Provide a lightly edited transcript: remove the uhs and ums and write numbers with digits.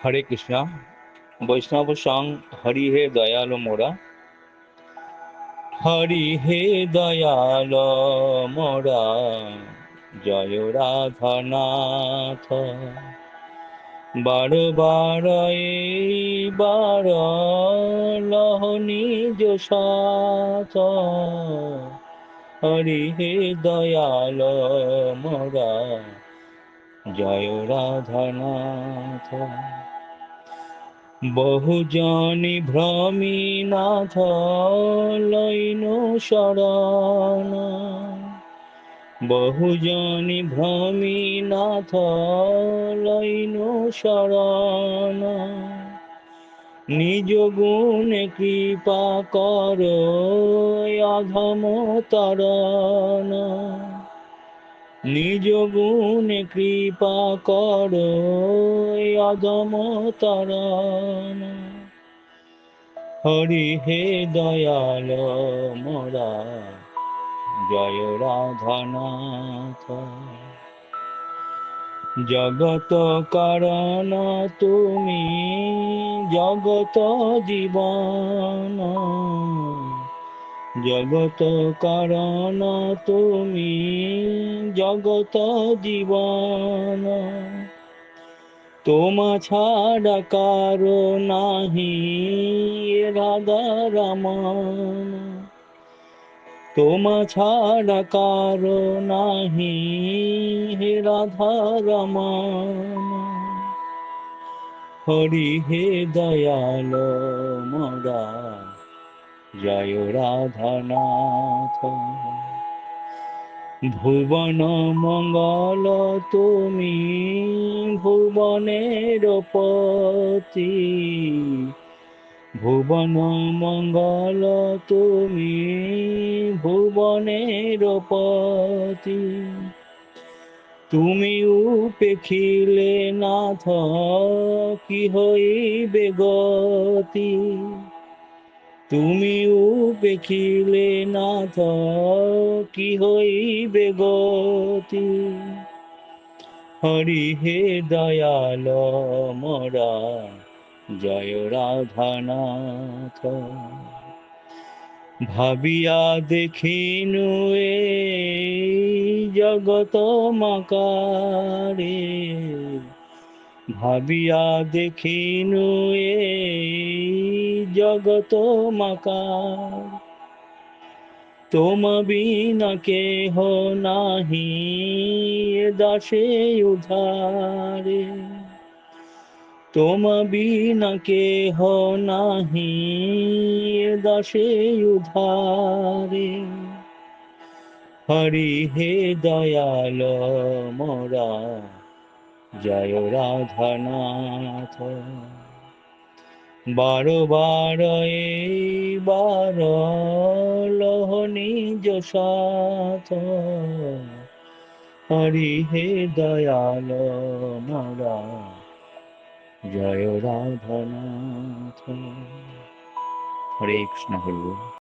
হরে কৃষ্ণ। বৈষ্ণব সং হরি হে দয়াল মোরা, হরি হে দয়াল মোরা, জয় রাধানাথ। বার বার বার লহ নিজ সাথ, হরি হে দয়াল মোরা, জয় রাধানাথ। বহুজনি ভ্রমি নাথ লইন শরণ, বহুজনি ভ্রমি নাথ লইন শরণ। নিজ গুণে কৃপা কর অধম তরণ, নিজ গুণে কৃপা কর অধম তরণ। হরি হে দয়াল মোরা, জয় রাধানাথ। জগত কারণ তুমি জগত জীবন, জগত কারণ তুমি জগত জীবন। তোমা ছাড়া কারো নাহি রাধা রমন, তোমা ছাড়া কারো নাহি হে রাধা রমন। হরি হে দয়াল মোরা, জয় রাধানাথ। ভুবন মঙ্গল তুমি ভুবনের পতি, ভুবন মঙ্গল তুমি ভুবনের পতি। তুমি উপেক্ষিলে নাথ কি হইবে গতি, তুমি উপেক্ষিলে নাথ কি হইবে গতি। হরি হে দয়াল মোরা, জয় রাধানাথ। ভাবিয়া দেখিনু এ জগত মাকারে, ভাবিয়া দেখিনু এ জগত মাকার। তোমা বিনা কেহ নাহি দাসে উধারে, তোমা বিনা কেহ নাহি দাসে উধারে। হরি হে দয়াল মোরা, জয় রাধানাথ। বার বার বার লহ নিজ সাথ, হরি হে দয়াল মোরা, জয় রাধানাথ। হরে কৃষ্ণ হরি বল।